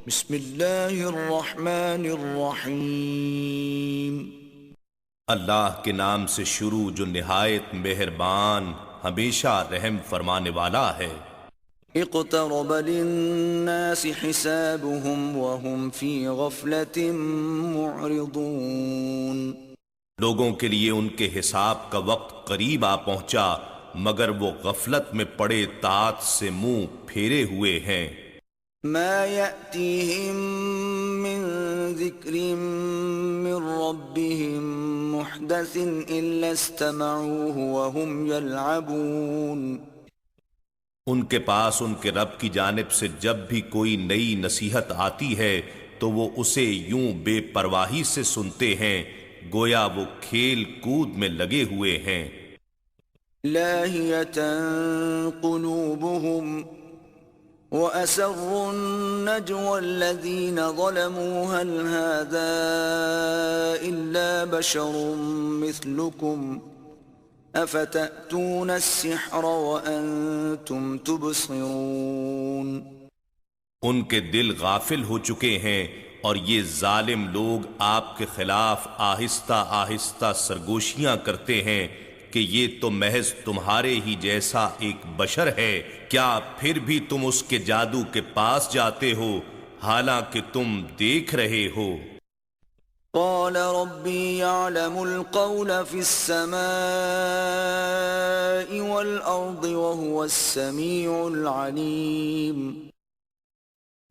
بسم اللہ الرحمن الرحیم۔ اللہ کے نام سے شروع جو نہایت مہربان ہمیشہ رحم فرمانے والا ہے۔ اقترب للناس حسابهم وهم في غفلة معرضون۔ لوگوں کے لیے ان کے حساب کا وقت قریب آ پہنچا مگر وہ غفلت میں پڑے طاعت سے منہ پھیرے ہوئے ہیں۔ ما يأتيهم من ذكر من ربهم محدث إلا استمعوه وهم يلعبون۔ ان کے پاس ان کے رب کی جانب سے جب بھی کوئی نئی نصیحت آتی ہے تو وہ اسے یوں بے پرواہی سے سنتے ہیں گویا وہ کھیل کود میں لگے ہوئے ہیں۔ لاهية قلوبهم وأسروا النجوى الذين ظلموا هل هذا إلا بشر مثلكم أفتأتون السحر وأنتم تبصرون۔ ان کے دل غافل ہو چکے ہیں اور یہ ظالم لوگ آپ کے خلاف آہستہ آہستہ سرگوشیاں کرتے ہیں کہ یہ تو محض تمہارے ہی جیسا ایک بشر ہے، کیا پھر بھی تم اس کے جادو کے پاس جاتے ہو حالانکہ تم دیکھ رہے ہو۔ قال ربي يعلم القول في السماء والأرض وهو السميع العليم۔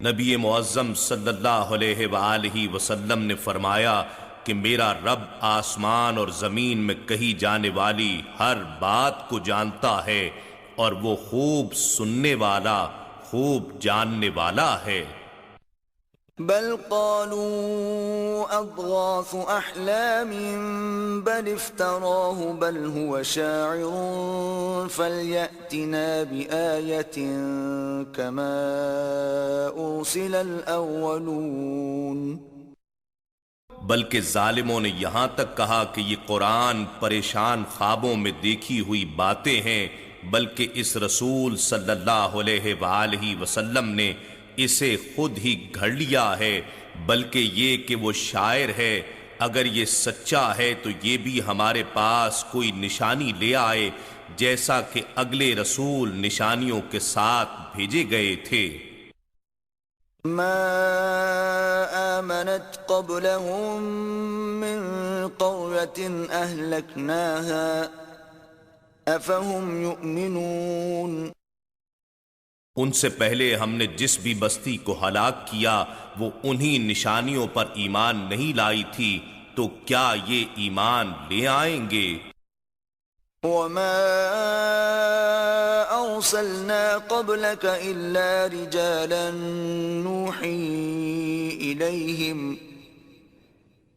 نبی معظم صلی اللہ علیہ وآلہ وسلم نے فرمایا کہ میرا رب آسمان اور زمین میں کہی جانے والی ہر بات کو جانتا ہے اور وہ خوب سننے والا خوب جاننے والا ہے۔ بل قالوا اضغاث احلام بل افتراه بل هو شاعر فليأتنا بآية كما أرسل الأولون۔ بلکہ ظالموں نے یہاں تک کہا کہ یہ قرآن پریشان خوابوں میں دیکھی ہوئی باتیں ہیں، بلکہ اس رسول صلی اللہ علیہ وآلہ وسلم نے اسے خود ہی گھڑ لیا ہے، بلکہ یہ کہ وہ شاعر ہے، اگر یہ سچا ہے تو یہ بھی ہمارے پاس کوئی نشانی لے آئے جیسا کہ اگلے رسول نشانیوں کے ساتھ بھیجے گئے تھے۔ ما آمنت قبلهم من قرية أهلكناها أفهم يؤمنون۔ ان سے پہلے ہم نے جس بھی بستی کو ہلاک کیا وہ انہی نشانیوں پر ایمان نہیں لائی تھی، تو کیا یہ ایمان لے آئیں گے؟ وما أرسلنا قبلك إلا رجالا نوحي إليهم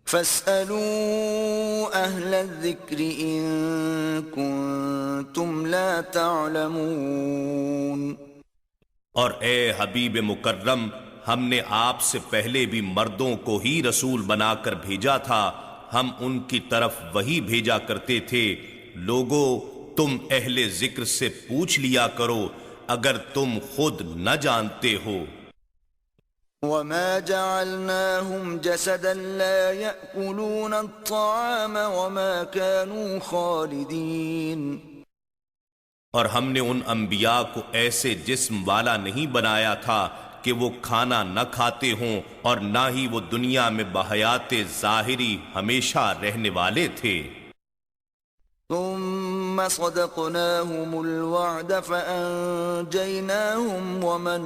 فاسألوا أهل الذكر إن كنتم لا تعلمون۔ اور اے حبیب مکرم، ہم نے آپ سے پہلے بھی مردوں کو ہی رسول بنا کر بھیجا تھا، ہم ان کی طرف وہی بھیجا کرتے تھے، لوگو تم اہل ذکر سے پوچھ لیا کرو اگر تم خود نہ جانتے ہو۔ وما جعلناهم جسدا لا يأكلون الطعام وما كانوا خالدين۔ اور ہم نے ان انبیاء کو ایسے جسم والا نہیں بنایا تھا کہ وہ کھانا نہ کھاتے ہوں اور نہ ہی وہ دنیا میں بحیات ظاہری ہمیشہ رہنے والے تھے۔ ثم صدقناهم الوعد فأنجيناهم ومن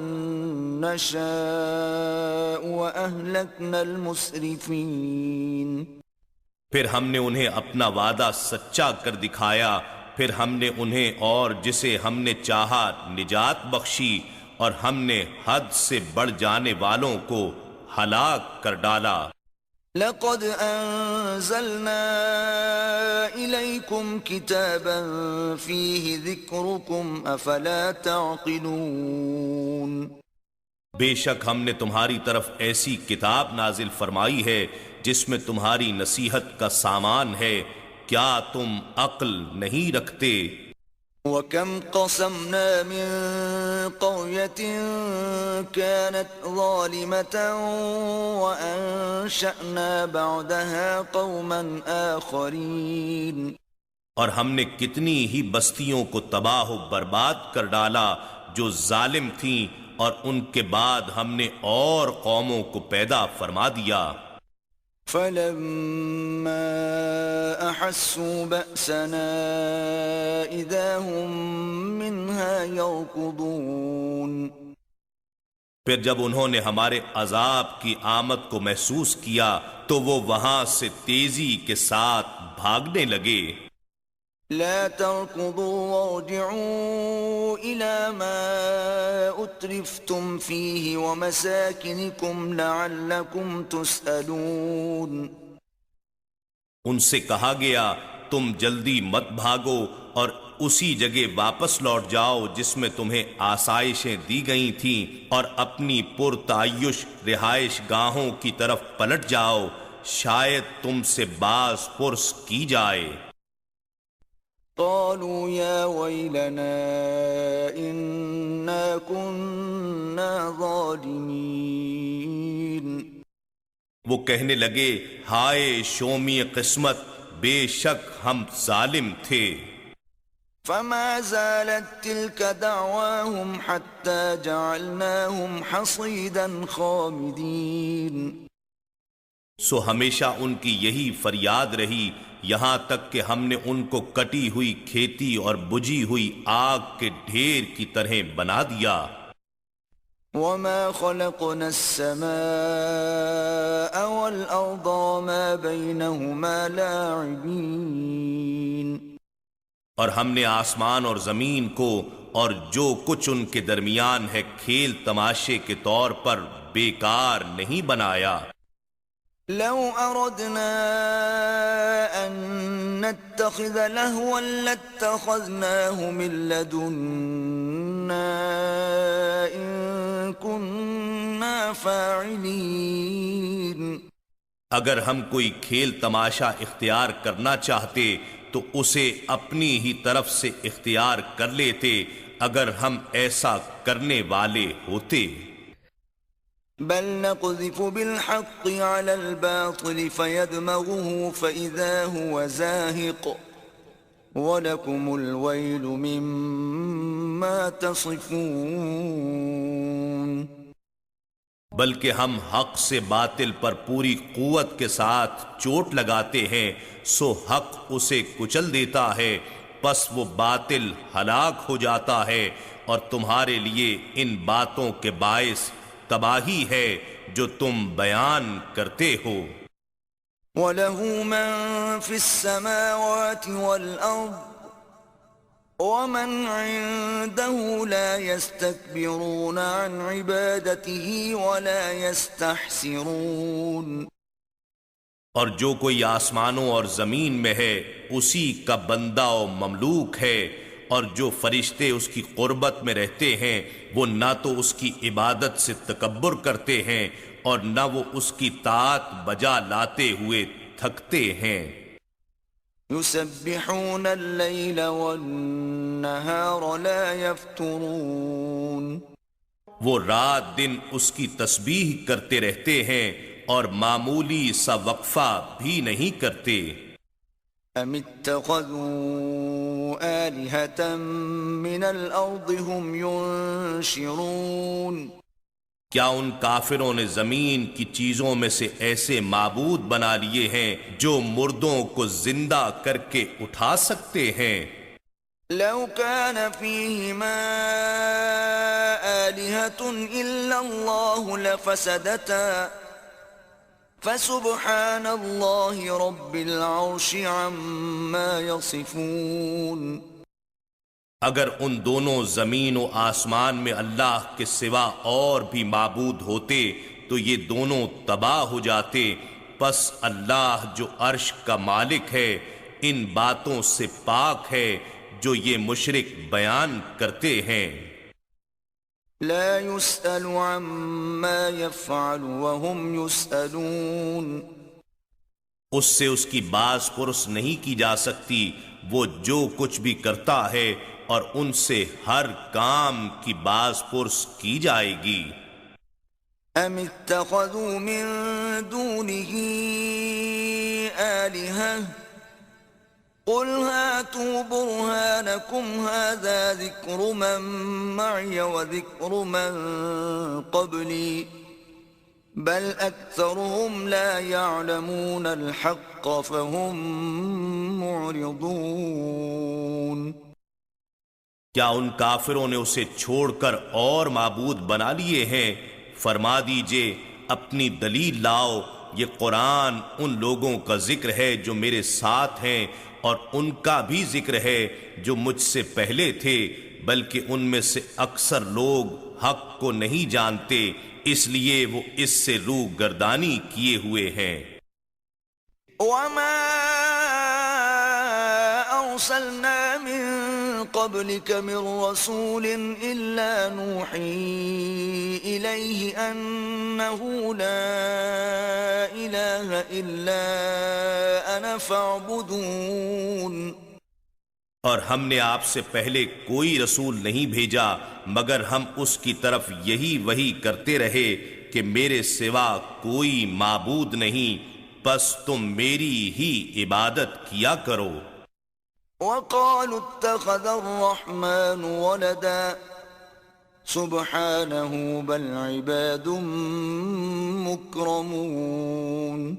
نشاء وأهلكنا المسرفين۔ پھر ہم نے انہیں اپنا وعدہ سچا کر دکھایا، پھر ہم نے انہیں اور جسے ہم نے چاہا نجات بخشی، اور ہم نے حد سے بڑھ جانے والوں کو ہلاک کر ڈالا۔ لقد انزلنا الیکم کتابا فیہ ذکرکم افلا تعقلون۔ بے شک ہم نے تمہاری طرف ایسی کتاب نازل فرمائی ہے جس میں تمہاری نصیحت کا سامان ہے، کیا تم عقل نہیں رکھتے؟ وَكَمْ قَصَمْنَا مِنْ قَرْيَةٍ كَانَتْ ظَالِمَةً وَأَنشَأْنَا بَعْدَهَا قَوْمًا آخَرِينَ، اور ہم نے کتنی ہی بستیوں کو تباہ و برباد کر ڈالا جو ظالم تھیں، اور ان کے بعد ہم نے اور قوموں کو پیدا فرما دیا۔ فَلَمَّا أَحَسُّوا بَأْسَنَا إِذَا هُمْ مِنْهَا يَرْكُضُونَ، پھر جب انہوں نے ہمارے عذاب کی آمد کو محسوس کیا تو وہ وہاں سے تیزی کے ساتھ بھاگنے لگے۔ لا تركضوا وارجعوا إلى ما أترفتم فيه ومساكنكم لعلكم تسألون، ان سے کہا گیا تم جلدی مت بھاگو اور اسی جگہ واپس لوٹ جاؤ جس میں تمہیں آسائشیں دی گئی تھیں، اور اپنی پرتعیش رہائش گاہوں کی طرف پلٹ جاؤ، شاید تم سے باز پرس کی جائے۔ قالوا يا ويلنا إنا كنا ظالمين، وہ کہنے لگے ہائے شومی قسمت، بے شک ہم ظالم تھے۔ فما زالت تلك دعواهم حتى جعلناهم حصيدا خامدين، سو ہمیشہ ان کی یہی فریاد رہی یہاں تک کہ ہم نے ان کو کٹی ہوئی کھیتی اور بجھی ہوئی آگ کے ڈھیر کی طرح بنا دیا۔ وما خلقنا السماء والأرض وما بينهما لاعبين، اور ہم نے آسمان اور زمین کو اور جو کچھ ان کے درمیان ہے کھیل تماشے کے طور پر بیکار نہیں بنایا۔ لو أردنا أن نتخذ لهوا لاتخذناه من لدنا إن كنا فاعلين، اگر ہم کوئی کھیل تماشا اختیار کرنا چاہتے تو اسے اپنی ہی طرف سے اختیار کر لیتے اگر ہم ایسا کرنے والے ہوتے۔ بل نقذف بالحق على الباطل فيدمغه فإذا هو زاهق ولكم الويل مما تصفون، بلکہ ہم حق سے باطل پر پوری قوت کے ساتھ چوٹ لگاتے ہیں، سو حق اسے کچل دیتا ہے، پس وہ باطل ہلاک ہو جاتا ہے، اور تمہارے لیے ان باتوں کے باعث تباہی ہے جو تم بیان کرتے ہو۔ وَلَهُ مَن فِي السَّمَاوَاتِ وَالْأَرْضِ وَمَنْ عِندَهُ لَا يَسْتَكْبِرُونَ عَنْ عِبَادَتِهِ وَلَا يَسْتَحْسِرُونَ، اور جو کوئی آسمانوں اور زمین میں ہے اسی کا بندہ و مملوک ہے، اور جو فرشتے اس کی قربت میں رہتے ہیں وہ نہ تو اس کی عبادت سے تکبر کرتے ہیں اور نہ وہ اس کی طاعت بجا لاتے ہوئے تھکتے ہیں۔ يُسَبِّحُونَ اللَّيْلَ وَالنَّهَارَ لَا يَفْتُرُونَ، وہ رات دن اس کی تسبیح کرتے رہتے ہیں اور معمولی سا وقفہ بھی نہیں کرتے۔ أَمِ اتَّخَذُوا آلِهَةً مِّنَ الْأَرْضِ هُمْ يُنشِرُونَ، کیا ان کافروں نے زمین کی چیزوں میں سے ایسے معبود بنا لیے ہیں جو مردوں کو زندہ کر کے اٹھا سکتے ہیں؟ لو كان فيهما آلهة إلا الله لفسدتا فسبحان الله رب العرش عما يصفون، اگر ان دونوں زمین و آسمان میں اللہ کے سوا اور بھی معبود ہوتے تو یہ دونوں تباہ ہو جاتے، پس اللہ جو عرش کا مالک ہے ان باتوں سے پاک ہے جو یہ مشرک بیان کرتے ہیں۔ لا يسأل عما يفعل وهم يسألون، اس سے اس کی باز پرس نہیں کی جا سکتی، وہ جو کچھ بھی کرتا ہے اور ان سے ہر کام کی باز پرس کی جائے گی۔ ام اتخذوا من دونه آلهة قل هاتوا برهانكم هذا ذكر من معي وذكر من قبلي بل أكثرهم لا يعلمون الحق فهم معرضون۔ کیا ان کافروں نے اسے چھوڑ کر اور معبود بنا لیے ہیں؟ فرما دیجئے اپنی دلیل لاؤ، یہ قرآن ان لوگوں کا ذکر ہے جو میرے ساتھ ہیں اور ان کا بھی ذکر ہے جو مجھ سے پہلے تھے، بلکہ ان میں سے اکثر لوگ حق کو نہیں جانتے، اس لیے وہ اس سے روح گردانی کیے ہوئے ہیں۔ وما أرسلنا من قبلك من رسول إلا نوحي إليه أنه لا إله إلا أنا فاعبدون۔ اور ہم نے آپ سے پہلے کوئی رسول نہیں بھیجا مگر ہم اس کی طرف یہی وحی کرتے رہے کہ میرے سوا کوئی معبود نہیں، بس تم میری ہی عبادت کیا کرو۔ وقالوا اتخذ الرحمن ولدا سبحانه بل عباد مکرمون۔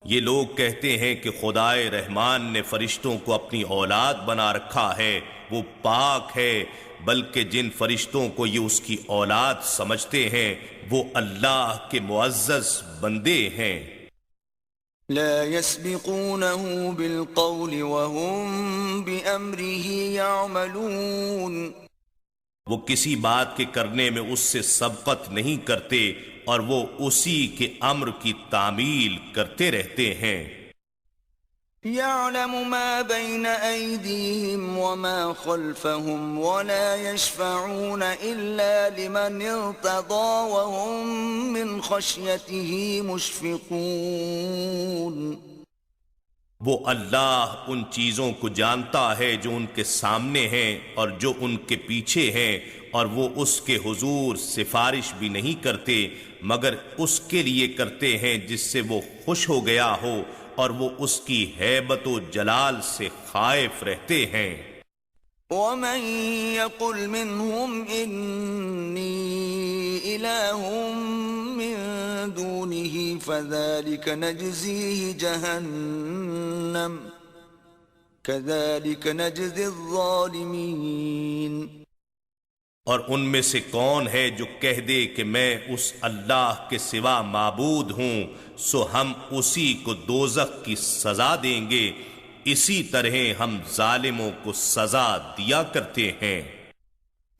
یہ لوگ کہتے ہیں کہ خدائے رحمان نے فرشتوں کو اپنی اولاد بنا رکھا ہے، وہ پاک ہے، بلکہ جن فرشتوں کو یہ اس کی اولاد سمجھتے ہیں وہ اللہ کے معزز بندے ہیں۔ لا يسبقونه بالقول وهم بأمره يعملون۔ وہ کسی بات کے کرنے میں اس سے سبقت نہیں کرتے اور وہ اسی کے امر کی تعمیل کرتے رہتے ہیں۔ يعلم ما بين أيديهم وما خلفهم ولا يشفعون إلا لمن ارتضى وهم من خشيته مشفقون۔ وہ اللہ ان چیزوں کو جانتا ہے جو ان کے سامنے ہیں اور جو ان کے پیچھے ہیں، اور وہ اس کے حضور سفارش بھی نہیں کرتے مگر اس کے لیے کرتے ہیں جس سے وہ خوش ہو گیا ہو اور وہ اس کی ہیبت و جلال سے خائف رہتے ہیں۔ ومن يقل منهم إني إله من دونه فذلك نجزيه جهنم كذلك نجزي الظالمين۔ اور ان میں سے کون ہے جو کہہ دے کہ میں اس اللہ کے سوا معبود ہوں سو ہم اسی کو دوزخ کی سزا دیں گے، اسی طرح ہم ظالموں کو سزا دیا کرتے ہیں۔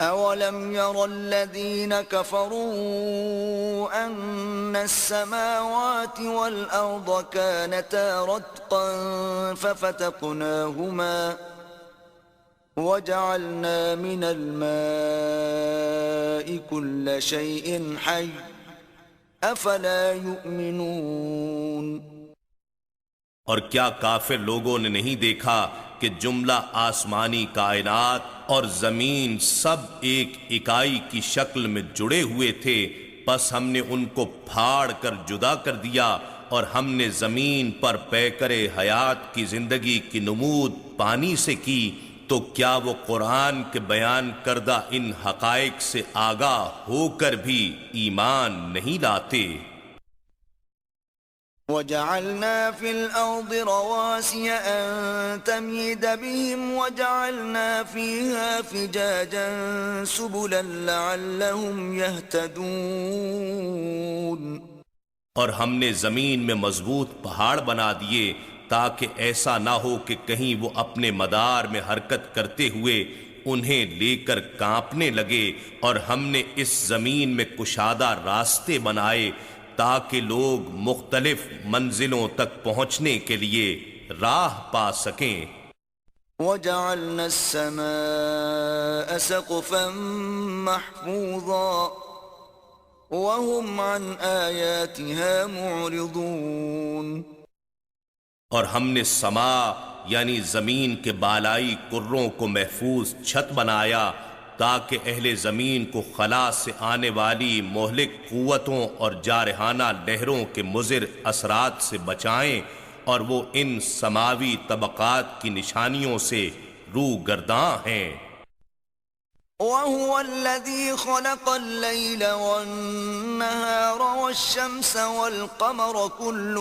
اولم ير الذين كفروا ان السماوات والارض كانتا رتقا ففتقناهما وجعلنا من الماء كل شيء حي افلا يؤمنون۔ اور کیا کافر لوگوں نے نہیں دیکھا کہ جملہ آسمانی کائنات اور زمین سب ایک اکائی کی شکل میں جڑے ہوئے تھے، پس ہم نے ان کو پھاڑ کر جدا کر دیا اور ہم نے زمین پر پیکر حیات کی زندگی کی نمود پانی سے کی، تو کیا وہ قرآن کے بیان کردہ ان حقائق سے آگاہ ہو کر بھی ایمان نہیں لاتے؟ وَجَعَلْنَا فِي الْأَرْضِ رَوَاسِيَ أَن تَمِيدَ بِهِمْ وَجَعَلْنَا فِيهَا فِجَاجًا سُبُلًا لَعَلَّهُمْ يَهْتَدُونَ۔ اور ہم نے زمین میں مضبوط پہاڑ بنا دیے تاکہ ایسا نہ ہو کہ کہیں وہ اپنے مدار میں حرکت کرتے ہوئے انہیں لے کر کانپنے لگے، اور ہم نے اس زمین میں کشادہ راستے بنائے تاکہ لوگ مختلف منزلوں تک پہنچنے کے لیے راہ پا سکیں۔ وَجَعَلْنَا السَّمَاءَ سَقْفًا مَحْفُوظًا وَهُمْ عَنْ آيَاتِهَا مُعْرِضُونَ۔ اور ہم نے سما یعنی زمین کے بالائی کروں کو محفوظ چھت بنایا تاکہ اہل زمین کو خلا سے آنے والی مہلک قوتوں اور جارحانہ لہروں کے مضر اثرات سے بچائیں، اور وہ ان سماوی طبقات کی نشانیوں سے روگرداں ہیں۔ وَهُوَ الَّذِي خَلَقَ اللَّيْلَ وَالنَّهَارَ وَالشَّمْسَ وَالْقَمَرَ كُلٌّ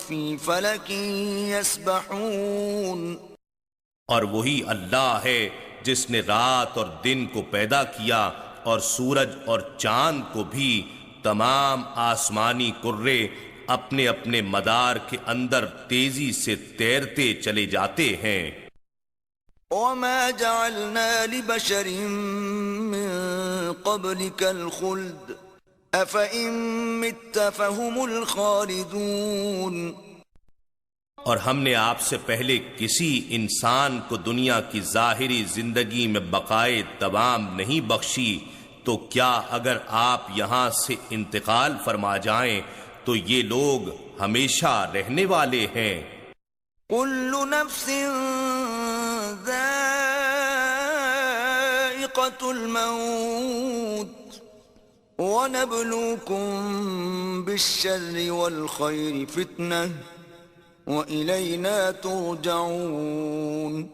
فِي فَلَكٍ يَسْبَحُونَ۔ اور وہی اللہ ہے جس نے رات اور دن کو پیدا کیا اور سورج اور چاند کو بھی، تمام آسمانی کرے اپنے اپنے مدار کے اندر تیزی سے تیرتے چلے جاتے ہیں۔ وَمَا جَعَلْنَا لِبَشَرٍ مِّن قَبْلِكَ الْخُلْدَ أَفَإِن مِّتَّ فَهُمُ الْخَالِدُونَ۔ اور ہم نے آپ سے پہلے کسی انسان کو دنیا کی ظاہری زندگی میں بقائے دوام نہیں بخشی، تو کیا اگر آپ یہاں سے انتقال فرما جائیں تو یہ لوگ ہمیشہ رہنے والے ہیں۔ كُلُّ نَفْسٍ ذَائِقَةُ الْمَوْتِ وَنَبْلُوكُم بِالشَّرِّ وَالْخَيْرِ فِتْنَةً وَإِلَيْنَا تُرْجَعُونَ۔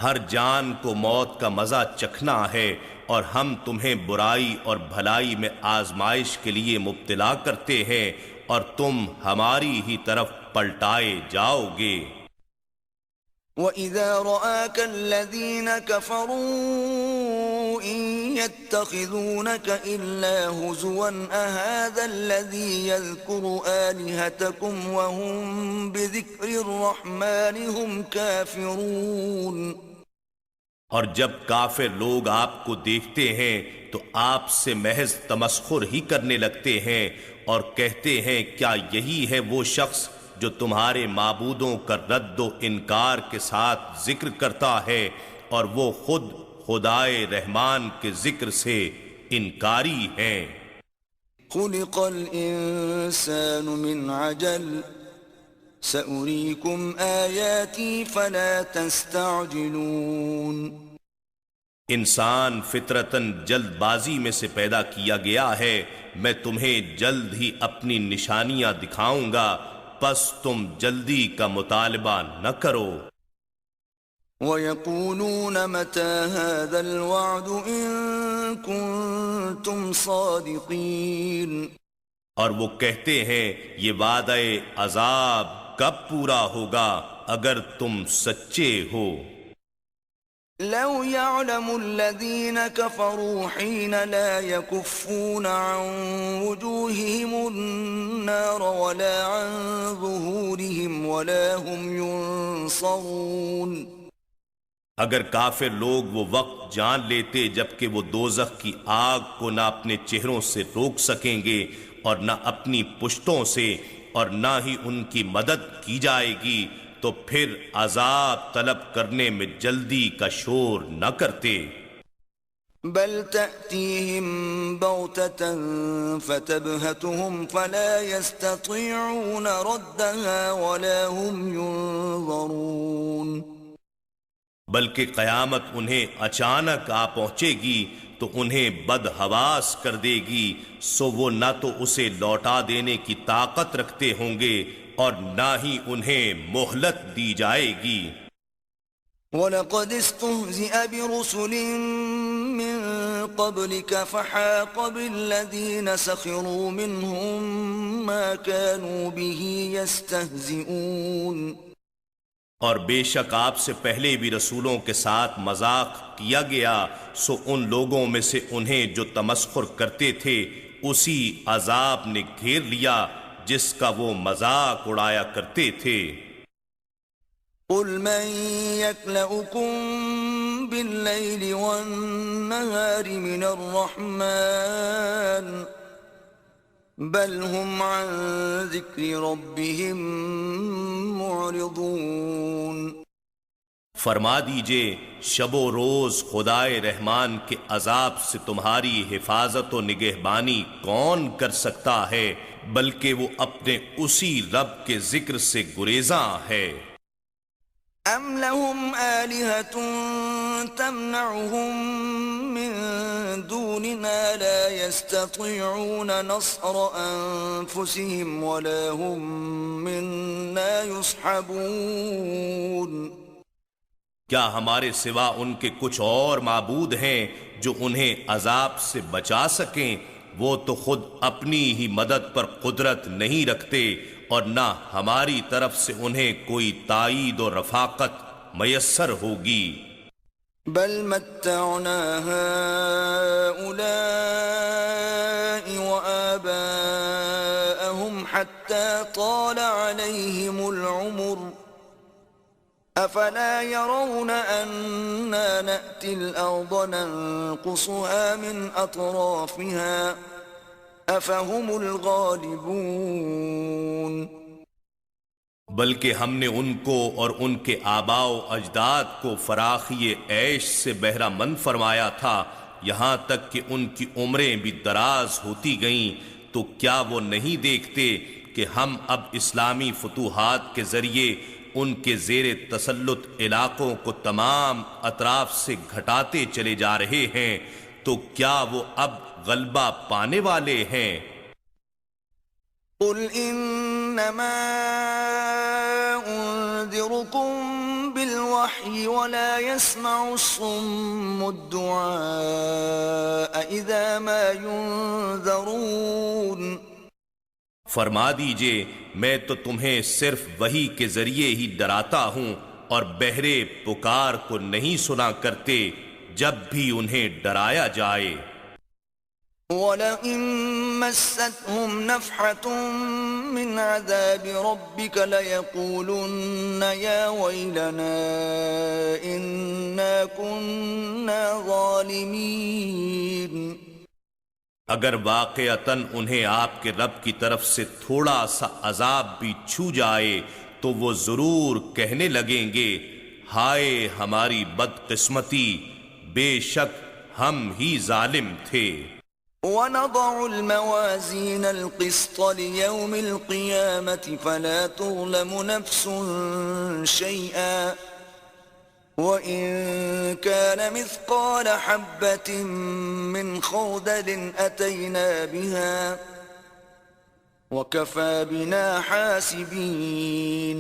ہر جان کو موت کا مزہ چکھنا ہے، اور ہم تمہیں برائی اور بھلائی میں آزمائش کے لیے مبتلا کرتے ہیں، اور تم ہماری ہی طرف پلٹائے جاؤ گے۔ وَإِذَا رَآكَ الَّذِينَ كَفَرُوا إِن يَتَّخِذُونَكَ إِلَّا هُزُوًا أَهَذَا الَّذِي يَذْكُرُ آلِهَتَكُمْ وَهُمْ بِذِكْرِ الرَّحْمَنِ هُمْ كَافِرُونَ۔ اور جب کافر لوگ آپ کو دیکھتے ہیں تو آپ سے محض تمسخر ہی کرنے لگتے ہیں، اور کہتے ہیں کیا یہی ہے وہ شخص جو تمہارے معبودوں کا رد و انکار کے ساتھ ذکر کرتا ہے، اور وہ خود خدائے رحمان کے ذکر سے انکاری ہیں۔ خُلِقَ الْإِنسَانُ مِنْ عَجَلٍ سَأُرِيكُمْ آيَاتِي فَلَا تَسْتَعْجِلُونَ۔ انسان فطرتاً جلد بازی میں سے پیدا کیا گیا ہے، میں تمہیں جلد ہی اپنی نشانیاں دکھاؤں گا، پس تم جلدی کا مطالبہ نہ کرو۔ وَيَقُولُونَ مَتَى هَذَا الْوَعْدُ إِن كُنتُمْ صَادِقِينَ۔ اور وہ کہتے ہیں یہ وعدہ عذاب کب پورا ہوگا اگر تم سچے ہو۔ لو يعلم الذين كفروا حين لا يكفون عن وجوههم النار ولا عن ظهورهم ولا هم ينصرون۔ اگر کافر لوگ وہ وقت جان لیتے جبکہ وہ دوزخ کی آگ کو نہ اپنے چہروں سے روک سکیں گے اور نہ اپنی پشتوں سے، اور نہ ہی ان کی مدد کی جائے گی، تو پھر عذاب طلب کرنے میں جلدی کا شور نہ کرتے۔ بل تأتيهم بغتة فتبهتهم فلا يستطيعون ردها ولا هم ينظرون۔ بلکہ قیامت انہیں اچانک آ پہنچے گی تو انہیں بدحواس کر دے گی، سو وہ نہ تو اسے لوٹا دینے کی طاقت رکھتے ہوں گے اور نہ ہی انہیں مہلت دی جائے گی۔ وَلَقَدِ اسْتُهْزِئَ بِرُسُلٍ مِّن قَبْلِكَ فَحَاقَ بِالَّذِينَ سَخِرُوا مِنْهُم مَّا كَانُوا بِهِ يَسْتَهْزِئُونَ۔ اور بے شک آپ سے پہلے بھی رسولوں کے ساتھ مذاق کیا گیا، سو ان لوگوں میں سے انہیں جو تمسخر کرتے تھے اسی عذاب نے گھیر لیا جس کا وہ مذاق اڑایا کرتے تھے۔ قُلْ مَن يَكْلَؤُكُم بِاللَّيْلِ وَالنَّهَارِ مِنَ الرَّحْمَنِ بَلْ هُمْ عَن ذِكْرِ رَبِّهِم مُعْرِضُونَ۔ فرما دیجئے شب و روز خدائے رحمان کے عذاب سے تمہاری حفاظت و نگہبانی کون کر سکتا ہے، بلکہ وہ اپنے اسی رب کے ذکر سے گریزاں ہے۔ أَمْ لَهُمْ آلِهَةٌ تَمْنَعُهُمْ مِنْ دُونِنَا لَا يَسْتَطِيعُونَ نَصْرَ أَنفُسِهِمْ وَلَا هُمْ مِنَّا يُصْحَبُونَ کیا ہمارے سوا ان کے کچھ اور معبود ہیں جو انہیں عذاب سے بچا سکیں؟ وہ تو خود اپنی ہی مدد پر قدرت نہیں رکھتے اور نہ ہماری طرف سے انہیں کوئی تائید و رفاقت میسر ہوگی۔ بل متعنا هؤلاء وآباءهم حتى طال عليهم العمر أفلا يرون أنا نأتي الأرض ننقصها من أطرافها أفهم الغالبون بلکہ ہم نے ان کو اور ان کے آباء و اجداد کو فراخی عیش سے بہرہ مند فرمایا تھا، یہاں تک کہ ان کی عمریں بھی دراز ہوتی گئیں، تو کیا وہ نہیں دیکھتے کہ ہم اب اسلامی فتوحات کے ذریعے ان کے زیر تسلط علاقوں کو تمام اطراف سے گھٹاتے چلے جا رہے ہیں، تو کیا وہ اب غلبہ پانے والے ہیں؟ قل انما انذركم بالوحی ولا يسمع الصم الدعاء اذا ما ينذرون۔ فرما دیجئے میں تو تمہیں صرف وحی کے ذریعے ہی ڈراتا ہوں، اور بہرے پکار کو نہیں سنا کرتے جب بھی انہیں ڈرایا جائے۔ وَلَئِن مَّسَّتْهُمْ نَفْحَةٌ مِّنْ عَذَابِ رَبِّكَ لَيَقُولُنَّ يَا وَيْلَنَا إِنَّا كُنَّا ظَالِمِينَ۔ اگر واقعتاً انہیں آپ کے رب کی طرف سے تھوڑا سا عذاب بھی چھو جائے تو وہ ضرور کہنے لگیں گے، ہائے ہماری بدقسمتی، بے شک ہم ہی ظالم تھے۔ وَنَضَعُ الْمَوَازِينَ الْقِسْطَ لِيَوْمِ الْقِيَامَةِ فَلَا تُظْلَمُ نَفْسٌ شَيْئًا وَإِن كَانَ مِثْقَالَ حَبَّةٍ مِّنْ خَرْدَلٍ أَتَيْنَا بِهَا وَكَفَى بِنَا حَاسِبِينَ۔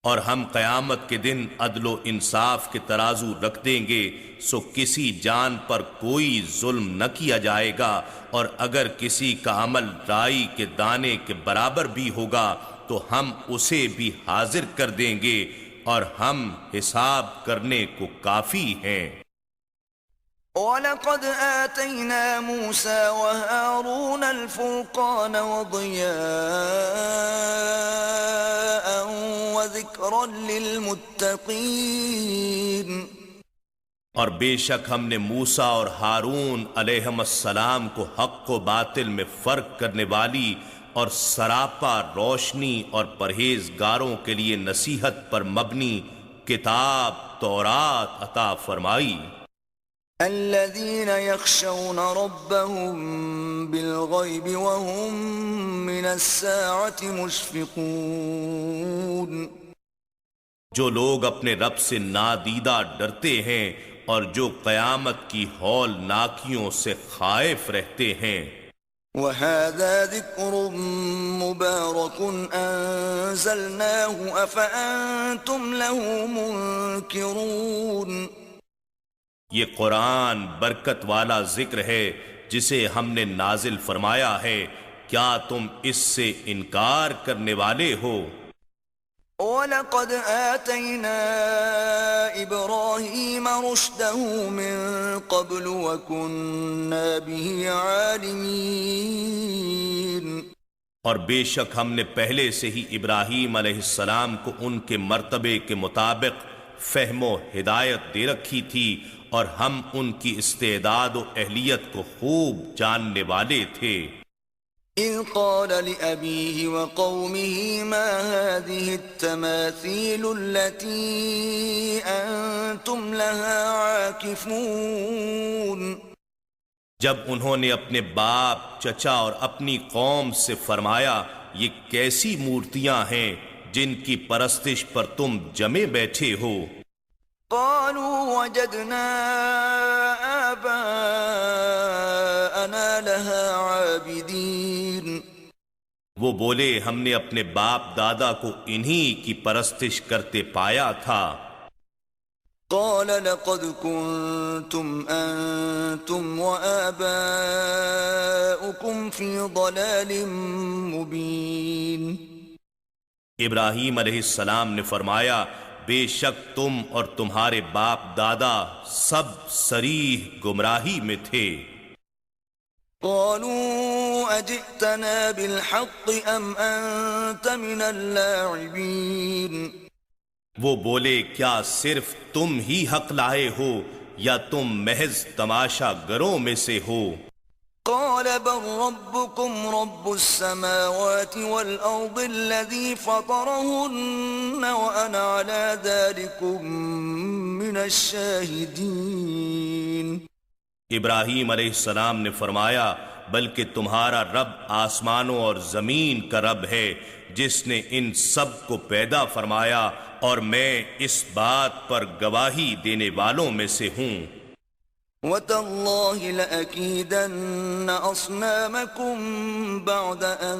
اور ہم قیامت کے دن عدل و انصاف کے ترازو رکھ دیں گے، سو کسی جان پر کوئی ظلم نہ کیا جائے گا، اور اگر کسی کا عمل رائی کے دانے کے برابر بھی ہوگا تو ہم اسے بھی حاضر کر دیں گے، اور ہم حساب کرنے کو کافی ہیں۔ وَلَقَدْ آتَيْنَا مُوسَى وَهَارُونَ الْفُرْقَانَ وَضِيَاءً وَذِكْرًا لِّلْمُتَّقِينَ۔ اور بے شک ہم نے موسیٰ اور ہارون علیہم السلام کو حق و باطل میں فرق کرنے والی اور سراپا روشنی اور پرہیزگاروں کے لیے نصیحت پر مبنی کتاب تورات عطا فرمائی۔ الذين يخشون ربهم بالغيب وهم من الساعة مشفقون۔ جو لوگ اپنے رب سے نادیدہ ڈرتے ہیں اور جو قیامت کی ہول ناکیوں سے خائف رہتے ہیں۔ وَهَذَا ذِكْرٌ مُبَارَكٌ أَنزَلْنَاهُ أَفَأَنْتُمْ لَهُ مُنْكِرُونَ۔ یہ قرآن برکت والا ذکر ہے جسے ہم نے نازل فرمایا ہے، کیا تم اس سے انکار کرنے والے ہو؟ وَلَقَدْ آتَيْنَا إِبْرَاهِيمَ رُشْدَهُ مِن قَبْلُ وَكُنَّا بِهِ عَالِمِينَ۔ اور بے شک ہم نے پہلے سے ہی ابراہیم علیہ السلام کو ان کے مرتبے کے مطابق فہم و ہدایت دے رکھی تھی، اور ہم ان کی استعداد و اہلیت کو خوب جاننے والے تھے۔ إِذْ قَالَ لِأَبِيهِ وَقَوْمِهِ مَا هَذِهِ التَّمَاثِيلُ الَّتِي أَنْتُمْ لَهَا عَاكِفُونَ۔ جب انہوں نے اپنے باپ، چچا اور اپنی قوم سے فرمایا، یہ کیسی مورتیاں ہیں جن کی پرستش پر تم جمے بیٹھے ہو؟ قالوا وجدنا آباءنا لها عابدين وہ بولے ہم نے اپنے باپ دادا کو انہی کی پرستش کرتے پایا تھا۔ قال لقد كنتم أنتم وآباؤكم في ضلال مبين ابراہیم علیہ السلام نے فرمایا بے شک تم اور تمہارے باپ دادا سب صریح گمراہی میں تھے۔ قالوا أجئتنا بالحق أم أنت من اللاعبين وہ بولے کیا صرف تم ہی حق لائے ہو یا تم محض تماشا گروں میں سے ہو؟ قال بل ربكم رب السماوات والأرض الذي فطرهن وأنا على ذلكم من الشاهدين ابراہیم علیہ السلام نے فرمایا بلکہ تمہارا رب آسمانوں اور زمین کا رب ہے جس نے ان سب کو پیدا فرمایا اور میں اس بات پر گواہی دینے والوں میں سے ہوں۔ وَتَاللَّهِ لَأَكِيدَنَّ أَصْنَامَكُمْ بَعْدَ أَن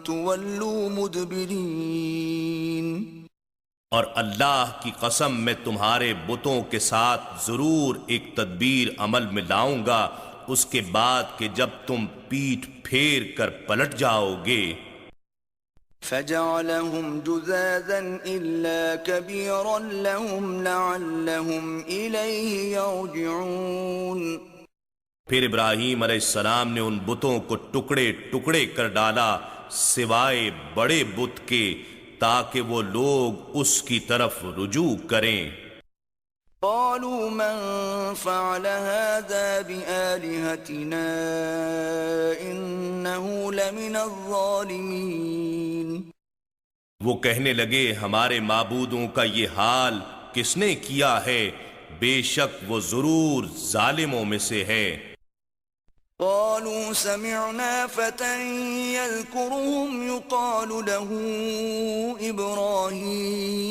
تُوَلُّوا مُدْبِرِينَ اور اللہ کی قسم میں تمہارے بتوں کے ساتھ ضرور ایک تدبیر عمل میں لاؤں گا اس کے بعد کہ جب تم پیٹھ پھیر کر پلٹ جاؤ گے۔ فَجَعَلَهُمْ جُذَاذًا إِلَّا كَبِيرًا لَهُمْ لَعَلَّهُمْ إِلَيْهِ يَرْجِعُونَ پھر ابراہیم علیہ السلام نے ان بتوں کو ٹکڑے ٹکڑے کر ڈالا سوائے بڑے بت کے تاکہ وہ لوگ اس کی طرف رجوع کریں۔ قالوا من فعل هذا بآلهتنا إنه لمن الظالمين وہ کہنے لگے ہمارے معبودوں کا یہ حال کس نے کیا ہے؟ بے شک وہ ضرور ظالموں میں سے ہے۔ قالوا سمعنا فتى يذكرهم يقال له إبراهيم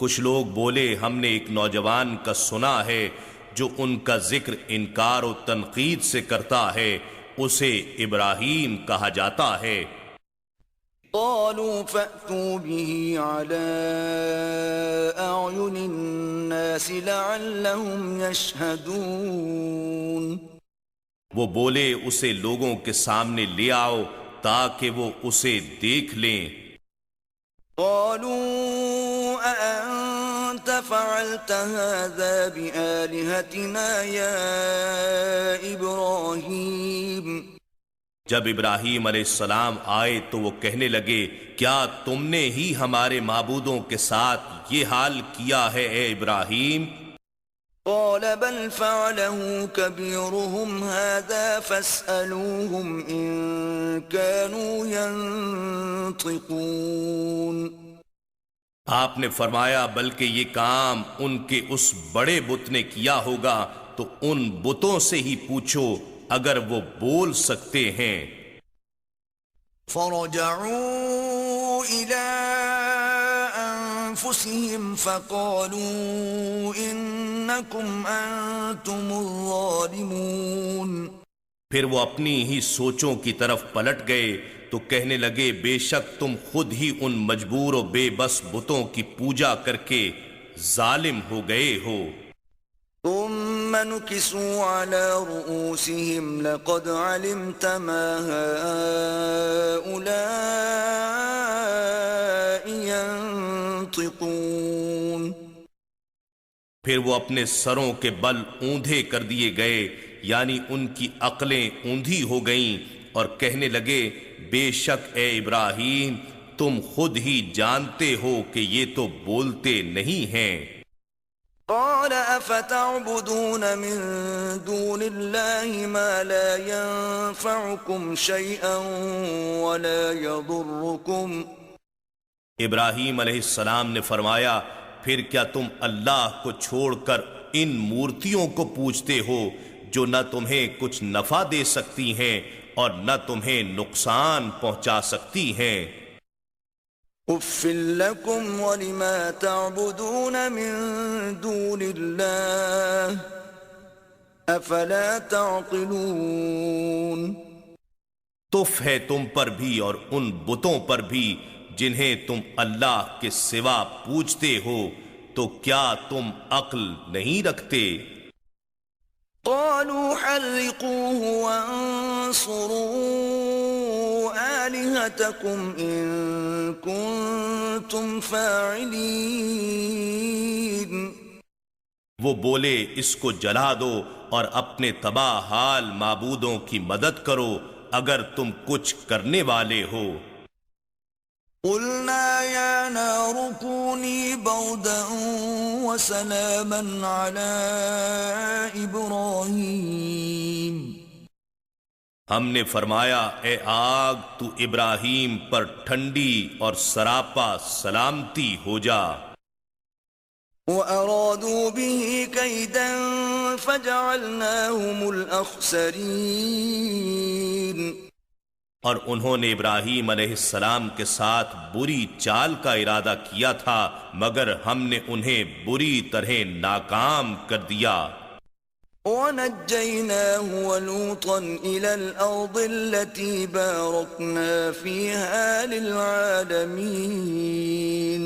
کچھ لوگ بولے ہم نے ایک نوجوان کا سنا ہے جو ان کا ذکر انکار و تنقید سے کرتا ہے، اسے ابراہیم کہا جاتا ہے۔ قالوا فأتوا به على أعين الناس لعلهم يشهدون وہ بولے اسے لوگوں کے سامنے لے آؤ تاکہ وہ اسے دیکھ لیں۔ قالوا أأنت فعلت هذا بآلهتنا يا إبراهيم جب ابراہیم علیہ السلام آئے تو وہ کہنے لگے کیا تم نے ہی ہمارے معبودوں کے ساتھ یہ حال کیا ہے اے ابراہیم؟ قال بل فعله كبيرهم هذا فاسألوهم إن كانوا ينطقون آپ نے فرمایا بلکہ یہ کام ان کے اس بڑے بت نے کیا ہوگا تو ان بتوں سے ہی پوچھو اگر وہ بول سکتے ہیں۔ فرجعوا إلى أنفسهم فقالوا إنكم أنتم الظالمون پھر وہ اپنی ہی سوچوں کی طرف پلٹ گئے تو کہنے لگے بے شک تم خود ہی ان مجبور و بے بس بتوں کی پوجا کر کے ظالم ہو گئے ہو۔ ثم نكسوا على رؤوسهم لقد علمت ما هؤلاء ينطقون پھر وہ اپنے سروں کے بل اوندھے کر دیے گئے یعنی ان کی عقلیں اوندھی ہو گئیں اور کہنے لگے بے شک اے ابراہیم تم خود ہی جانتے ہو کہ یہ تو بولتے نہیں ہیں۔ قال افتعبدون من دون الله ما لا ينفعكم شيئا ولا يضركم ابراہیم علیہ السلام نے فرمایا پھر کیا تم اللہ کو چھوڑ کر ان مورتیوں کو پوجتے ہو جو نہ تمہیں کچھ نفع دے سکتی ہیں اور نہ تمہیں نقصان پہنچا سکتی ہیں؟ اف لکم ولما تعبدون من دون اللہ افلا تعقلون. تف ہے تم پر بھی اور ان بتوں پر بھی جنہیں تم اللہ کے سوا پوجتے ہو، تو کیا تم عقل نہیں رکھتے؟ قالوا حرقوه وانصروا آلهتكم إن كنتم فاعلين. وہ بولے اس کو جلا دو اور اپنے تباہ حال معبودوں کی مدد کرو اگر تم کچھ کرنے والے ہو. قلنا يا نار كوني بردا وسلاما على إبراهيم. ہم نے فرمایا اے آگ تو ابراہیم پر ٹھنڈی اور سراپا سلامتی ہو جا. وَأَرَادُوا بِهِ كَيْدًا فَجَعَلْنَاهُمُ الْأَخْسَرِينَ. اور انہوں نے ابراہیم علیہ السلام کے ساتھ بری چال کا ارادہ کیا تھا مگر ہم نے انہیں بری طرح ناکام کر دیا. وَنَجَّيْنَاهُ وَلُوطًا إِلَى الْأَرْضِ الَّتِي بَارَكْنَا فِيهَا لِلْعَالَمِينَ.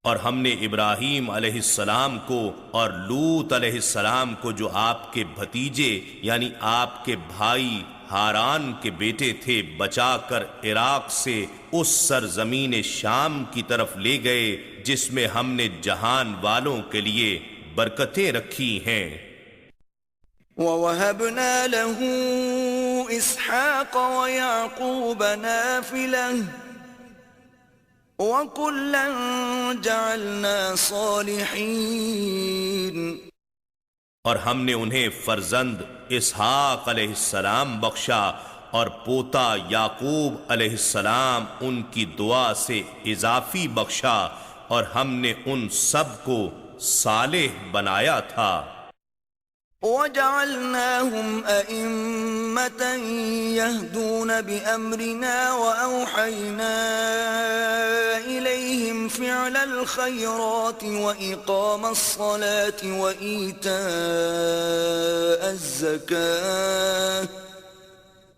اور ہم نے ابراہیم علیہ السلام کو اور لوط علیہ السلام کو جو آپ کے بھتیجے یعنی آپ کے بھائی ہاران کے بیٹے تھے بچا کر عراق سے اس سرزمین شام کی طرف لے گئے جس میں ہم نے جہان والوں کے لیے برکتیں رکھی ہیں. وَوَهَبْنَا لَهُ إِسْحَاقَ وَيَعْقُوبَ نَافِلَةً وَكُلًّا جَعَلْنَا صَالِحِينَ. اور ہم نے انہیں فرزند اسحاق علیہ السلام بخشا اور پوتا یعقوب علیہ السلام ان کی دعا سے اضافی بخشا اور ہم نے ان سب کو صالح بنایا تھا. وَجَعَلْنَاهُمْ أَئِمَّةً يَهْدُونَ بِأَمْرِنَا وَأَوْحَيْنَا إِلَيْهِمْ فِعْلَ الْخَيْرَاتِ وَإِقَامَ الصَّلَاةِ وَإِيتَاءَ الزَّكَاةِ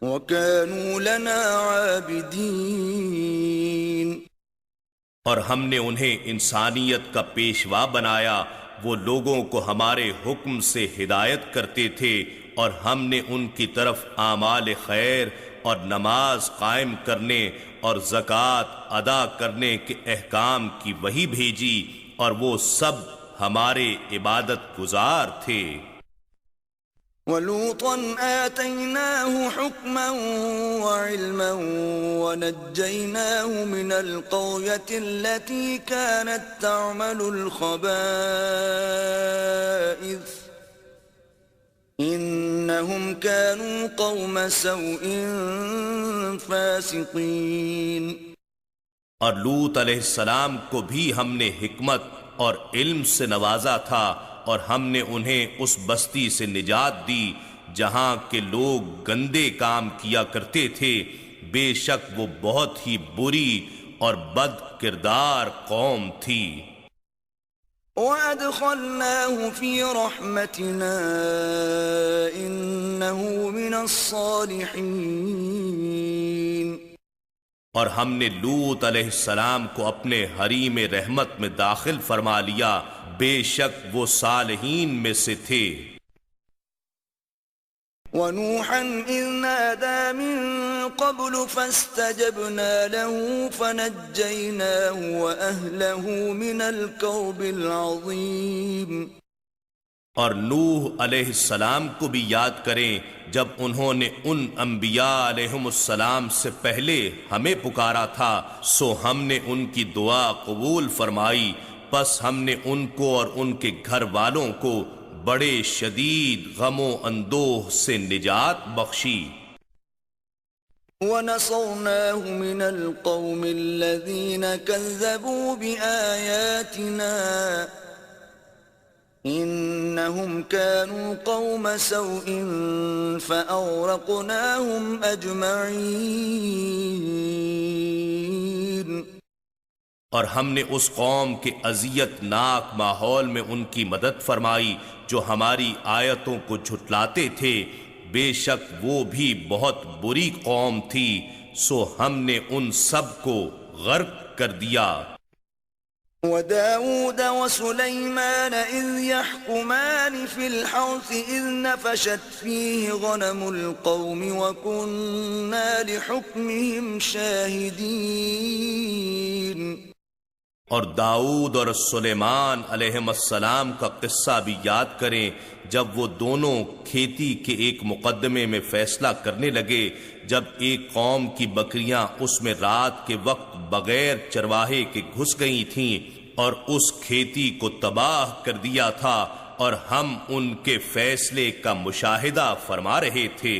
وَكَانُوا لَنَا عَابِدِينَ. اور ہم نے انہیں انسانیت کا پیشوا بنایا، وہ لوگوں کو ہمارے حکم سے ہدایت کرتے تھے اور ہم نے ان کی طرف اعمال خیر اور نماز قائم کرنے اور زکوٰۃ ادا کرنے کے احکام کی وحی بھیجی اور وہ سب ہمارے عبادت گزار تھے. وَلُوطًا آتَيْنَاهُ حُكْمًا وَعِلْمًا وَنَجَّيْنَاهُ مِنَ الْقَرْيَةِ الَّتِي كَانَتْ تَعْمَلُ الْخَبَائِثَ إِنَّهُمْ كَانُوا قَوْمَ سَوْءٍ فَاسِقِينَ. اور لوط علیہ السلام کو بھی ہم نے حکمت اور علم سے نوازا تھا اور ہم نے انہیں اس بستی سے نجات دی جہاں کے لوگ گندے کام کیا کرتے تھے، بے شک وہ بہت ہی بری اور بد کردار قوم تھی. وَأَدْخَلْنَاهُ فِي رَحْمَتِنَا إِنَّهُ مِنَ الصَّالِحِينَ. اور ہم نے لوط علیہ السلام کو اپنے حریم رحمت میں داخل فرما لیا، بے شک وہ صالحین میں سے تھے. وَنُوحًا إِذْ نَادَى مِن قَبْلُ فَاسْتَجَبْنَا لَهُ فَنَجَّيْنَاهُ وَأَهْلَهُ مِنَ الْكَرْبِ الْعَظِيمِ. اور نوح علیہ السلام کو بھی یاد کریں جب انہوں نے ان انبیاء علیہم السلام سے پہلے ہمیں پکارا تھا سو ہم نے ان کی دعا قبول فرمائی، پس ہم نے ان کو اور ان کے گھر والوں کو بڑے شدید غم و اندوہ سے نجات بخشی. وَنَصَرْنَاهُ مِنَ الْقَوْمِ الَّذِينَ كَذَّبُوا بِآيَاتِنَا إِنَّهُمْ كَانُوا قَوْمَ سَوْءٍ فَأَغْرَقْنَاهُمْ أَجْمَعِينَ. اور ہم نے اس قوم کے اذیت ناک ماحول میں ان کی مدد فرمائی جو ہماری آیتوں کو جھٹلاتے تھے، بے شک وہ بھی بہت بری قوم تھی، سو ہم نے ان سب کو غرق کر دیا۔ وداود وسليمان إذ يحكمان في الحرث إذ نفشت فيه غنم القوم وكنا لحكمهم شاهدين۔ اور داؤد اور سلیمان علیہم السلام کا قصہ بھی یاد کریں جب وہ دونوں کھیتی کے ایک مقدمے میں فیصلہ کرنے لگے، جب ایک قوم کی بکریاں اس میں رات کے وقت بغیر چرواہے کے گھس گئی تھیں اور اس کھیتی کو تباہ کر دیا تھا، اور ہم ان کے فیصلے کا مشاہدہ فرما رہے تھے۔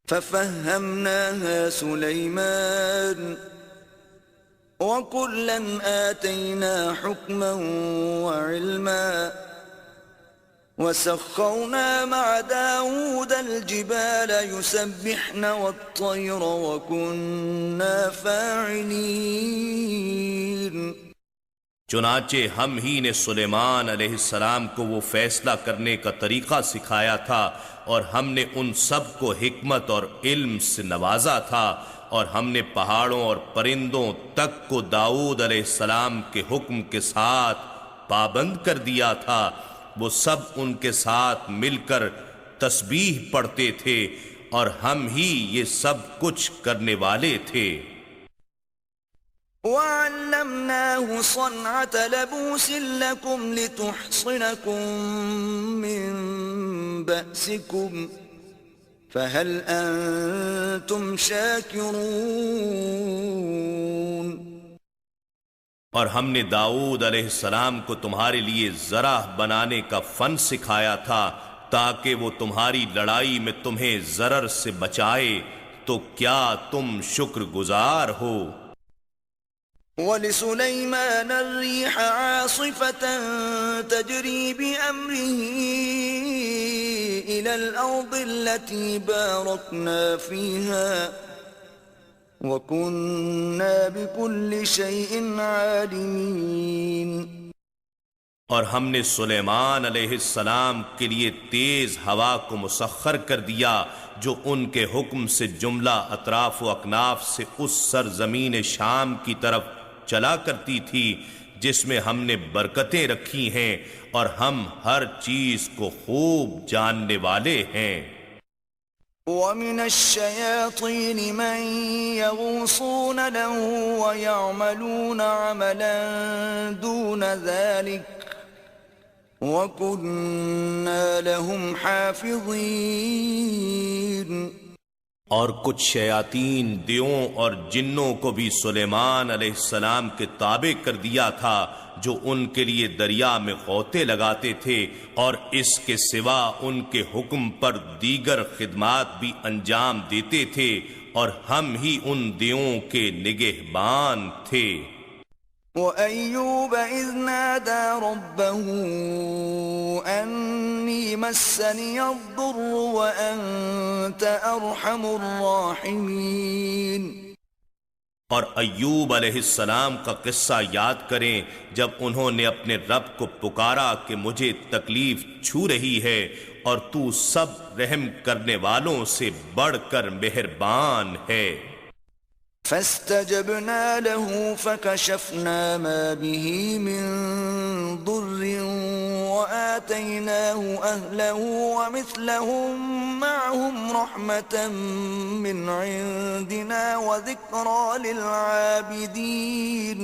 ففهمناها سليمان وَكُلًّا آتَيْنَا حُكْمًا وَعِلْمًا وَسَخَّرْنَا مَعَ دَاوُودَ الْجِبَالَ يُسَبِّحْنَ وَالطَّيْرَ وَكُنَّا فَاعِلِينَ۔ چنانچہ ہم ہی نے سلیمان علیہ السلام کو وہ فیصلہ کرنے کا طریقہ سکھایا تھا، اور ہم نے ان سب کو حکمت اور علم سے نوازا تھا، اور ہم نے پہاڑوں اور پرندوں تک کو داؤد علیہ السلام کے حکم کے ساتھ پابند کر دیا تھا، وہ سب ان کے ساتھ مل کر تسبیح پڑھتے تھے، اور ہم ہی یہ سب کچھ کرنے والے تھے۔ وَعَلَّمْنَاهُ صَنْعَةَ لَبُوسٍ لَكُمْ لِتُحْصِنَكُمْ مِنْ بَأْسِكُمْ فَهَلْ أَنْتُمْ شَاكِرُونَ۔ اور ہم نے داؤد علیہ السلام کو تمہارے لیے ذرہ بنانے کا فن سکھایا تھا تاکہ وہ تمہاری لڑائی میں تمہیں ضرر سے بچائے، تو کیا تم شکر گزار ہو؟ وَلِسُلَيْمَانَ الرِّيحَ عَاصِفَةً تَجْرِي بِأَمْرِهِ إِلَى الْأَرْضِ الَّتِي بَارَكْنَا فِيهَا وَكُنَّا بِكُلِّ شَيْءٍ عَالِمِينَ۔ اور ہم نے سلیمان علیہ السلام کے لیے تیز ہوا کو مسخر کر دیا جو ان کے حکم سے جملہ اطراف و اکناف سے اس سرزمین شام کی طرف چلا کرتی تھی جس میں ہم نے برکتیں رکھی ہیں، اور ہم ہر چیز کو خوب جاننے والے ہیں۔ وَمِنَ الشَّيَاطِينِ مَن يَغُوصُونَ لَهُ وَيَعْمَلُونَ عَمَلًا دُونَ ذَلِكَ وَكُنَّا لَهُمْ حَافِظِينَ۔ اور کچھ شیاطین دیوں اور جنوں کو بھی سلیمان علیہ السلام کے تابع کر دیا تھا جو ان کے لیے دریا میں غوطے لگاتے تھے، اور اس کے سوا ان کے حکم پر دیگر خدمات بھی انجام دیتے تھے، اور ہم ہی ان دیوں کے نگہبان تھے۔ وَأَيُّوبَ إِذْ نَادَى رَبَّهُ أَنِّي مَسَّنِيَ الضُّرُّ وَأَنْتَ أَرْحَمُ الرَّاحِمِينَ۔ اور ایوب علیہ السلام کا قصہ یاد کریں جب انہوں نے اپنے رب کو پکارا کہ مجھے تکلیف چھو رہی ہے، اور تو سب رحم کرنے والوں سے بڑھ کر مہربان ہے۔ فاستجبنا له فكشفنا ما به من ضر وآتيناه أهله ومثلهم معهم رحمة من عندنا وذكرى للعابدين۔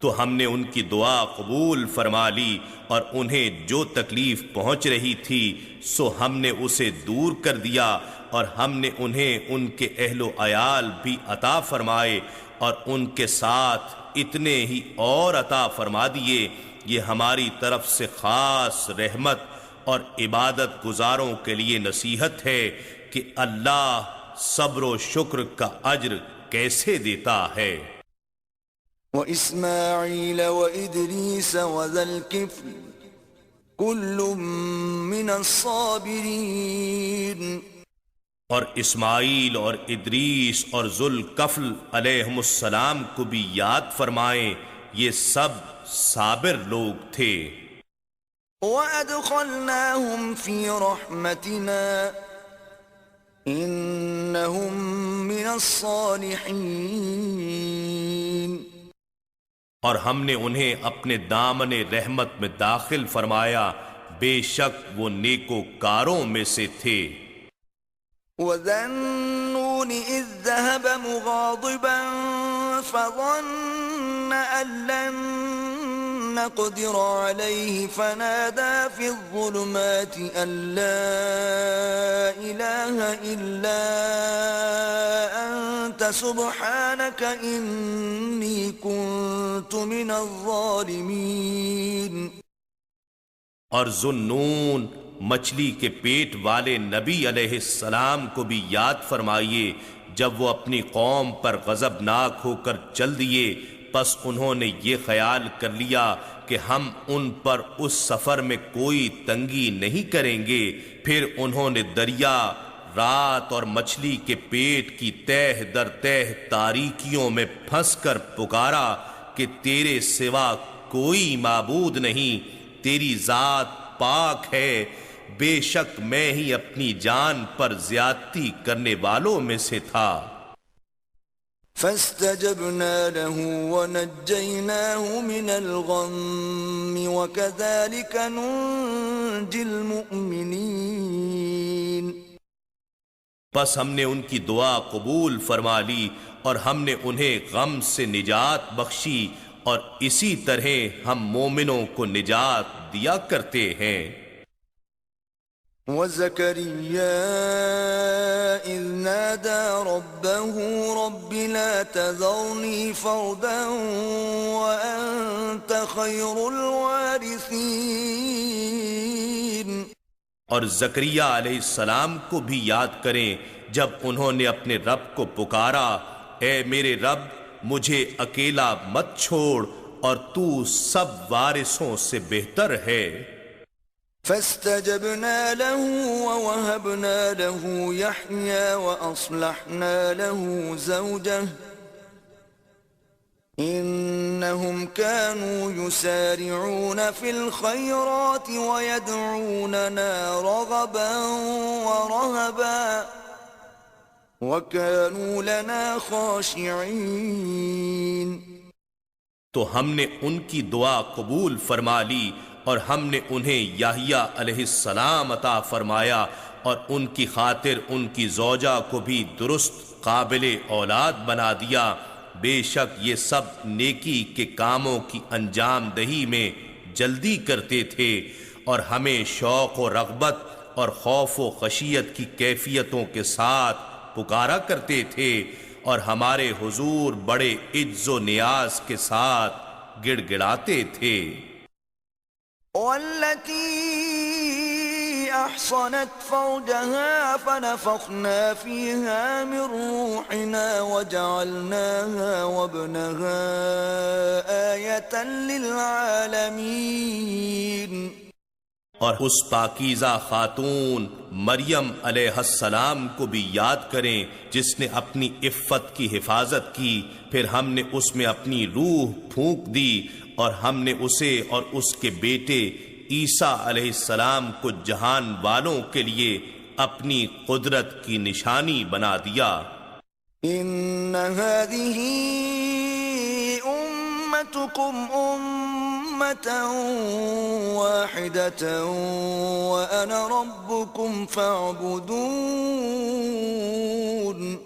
تو ہم نے ان کی دعا قبول فرما لی، اور انہیں جو تکلیف پہنچ رہی تھی سو ہم نے اسے دور کر دیا، اور ہم نے انہیں ان کے اہل و عیال بھی عطا فرمائے، اور ان کے ساتھ اتنے ہی اور عطا فرما دیے۔ یہ ہماری طرف سے خاص رحمت اور عبادت گزاروں کے لیے نصیحت ہے کہ اللہ صبر و شکر کا اجر کیسے دیتا ہے۔ وَإِسْمَاعِيلَ وَإِدْرِيسَ وَذَا الْكِفْلِ كُلٌّ مِّنَ الصَّابِرِينَ۔ اور اسماعیل اور ادریس اور ذوالکفل علیہم السلام کو بھی یاد فرمائیں، یہ سب صابر لوگ تھے۔ وَأَدْخَلْنَاهُمْ فِي رَحْمَتِنَا إِنَّهُمْ مِنَ الصَّالِحِينَ، اور ہم نے انہیں اپنے دامن رحمت میں داخل فرمایا، بے شک وہ نیکوکاروں میں سے تھے۔ وَذَا النُّونِ إِذ ذَّهَبَ مُغَاضِبًا فَظَنَّ أَن لَّن نَّقْدِرَ عَلَيْهِ فَنَادَىٰ فِي الظُّلُمَاتِ أَن لَّا إِلَٰهَ إِلَّا أَنتَ سُبْحَانَكَ إِنِّي كُنتُ مِنَ الظَّالِمِينَ۔ اور ذُنُّون مچھلی کے پیٹ والے نبی علیہ السلام کو بھی یاد فرمائیے، جب وہ اپنی قوم پر غضبناک ہو کر چل دیے، پس انہوں نے یہ خیال کر لیا کہ ہم ان پر اس سفر میں کوئی تنگی نہیں کریں گے۔ پھر انہوں نے دریا، رات اور مچھلی کے پیٹ کی تہ در تہ تاریکیوں میں پھنس کر پکارا کہ تیرے سوا کوئی معبود نہیں، تیری ذات پاک ہے، بے شک میں ہی اپنی جان پر زیادتی کرنے والوں میں سے تھا۔ فاستجبنا له ونجيناه من الغم وكذلك ننجي المؤمنين۔ بس ہم نے ان کی دعا قبول فرما لی اور ہم نے انہیں غم سے نجات بخشی، اور اسی طرح ہم مومنوں کو نجات دیا کرتے ہیں۔ وَزَكَرِيَّا إِذْ نَادَى رَبَّهُ رَبِّ لَا تَذَرْنِي فَرْدًا وَأَنْتَ خَيْرُ الْوَارِثِينَ۔ اور زکریا علیہ السلام کو بھی یاد کریں جب انہوں نے اپنے رب کو پکارا، اے میرے رب مجھے اکیلا مت چھوڑ، اور تو سب وارثوں سے بہتر ہے۔ فاستجبنا له ووهبنا له يحيى وأصلحنا له زوجه إنهم كانوا يسارعون في الخيرات ويدعوننا رغبا ورهبا وكانوا لنا خاشعين۔ تو ہم نے ان کی دعا قبول فرما لی، اور ہم نے انہیں یحییٰ علیہ السلام عطا فرمایا، اور ان کی خاطر ان کی زوجہ کو بھی درست قابل اولاد بنا دیا۔ بے شک یہ سب نیکی کے کاموں کی انجام دہی میں جلدی کرتے تھے، اور ہمیں شوق و رغبت اور خوف و خشیت کی کیفیتوں کے ساتھ پکارا کرتے تھے، اور ہمارے حضور بڑے عجز و نیاز کے ساتھ گڑ گڑاتے تھے۔ والتي أحصنت فرجها فنفخنا فيها من روحنا وجعلناها وابنها آية للعالمين۔ اور اس پاکیزہ خاتون مریم علیہ السلام کو بھی یاد کریں جس نے اپنی عفت کی حفاظت کی، پھر ہم نے اس میں اپنی روح پھونک دی، اور ہم نے اسے اور اس کے بیٹے عیسیٰ علیہ السلام کو جہان والوں کے لیے اپنی قدرت کی نشانی بنا دیا۔ ان هذه امتكم امة واحدة وانا ربكم فاعبدون۔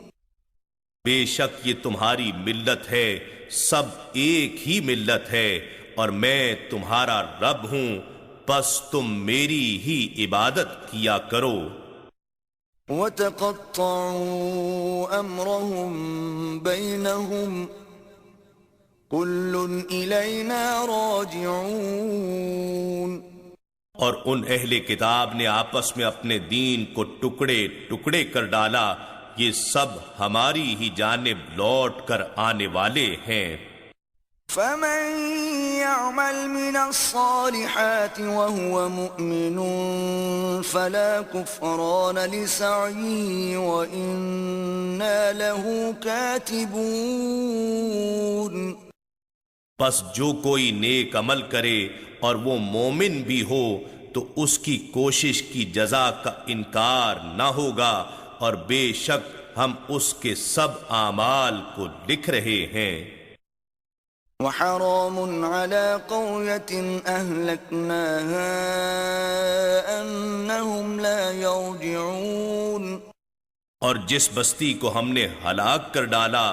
بے شک یہ تمہاری ملت ہے، سب ایک ہی ملت ہے، اور میں تمہارا رب ہوں، پس تم میری ہی عبادت کیا کرو۔ وَتَقَطَّعُوا أَمْرَهُمْ بَيْنَهُمْ كُلٌّ إِلَيْنَا رَاجِعُونَ۔ اور ان اہل کتاب نے آپس میں اپنے دین کو ٹکڑے ٹکڑے کر ڈالا، یہ سب ہماری ہی جانب لوٹ کر آنے والے ہیں۔ فَمَن يعمل من الصالحات وهو مؤمن فلا كفران لسعيه وإنا له كاتبون. پس جو کوئی نیک عمل کرے اور وہ مومن بھی ہو تو اس کی کوشش کی جزا کا انکار نہ ہوگا، اور بے شک ہم اس کے سب اعمال کو لکھ رہے ہیں. وحرام على قرية أهلكناها أنهم لا يرجعون. اور جس بستی کو ہم نے ہلاک کر ڈالا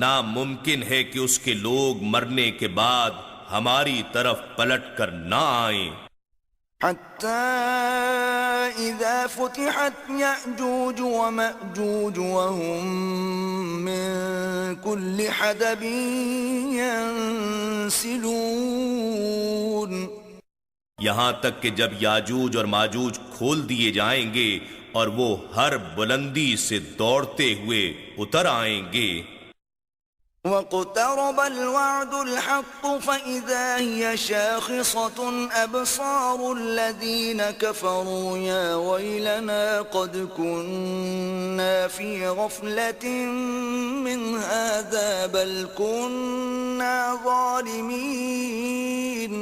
ناممکن ہے کہ اس کے لوگ مرنے کے بعد ہماری طرف پلٹ کر نہ آئیں. حتى إذا فتحت يأجوج ومأجوج وهم من كل حدب ينسلون. یہاں تک کہ جب یاجوج اور ماجوج کھول دیے جائیں گے اور وہ ہر بلندی سے دوڑتے ہوئے اتر آئیں گے. واقترب الوعد الحق فإذا هي شاخصة أبصار الذين كفروا يا ويلنا قد كنا في غفلة من هذا بل كنا ظالمين.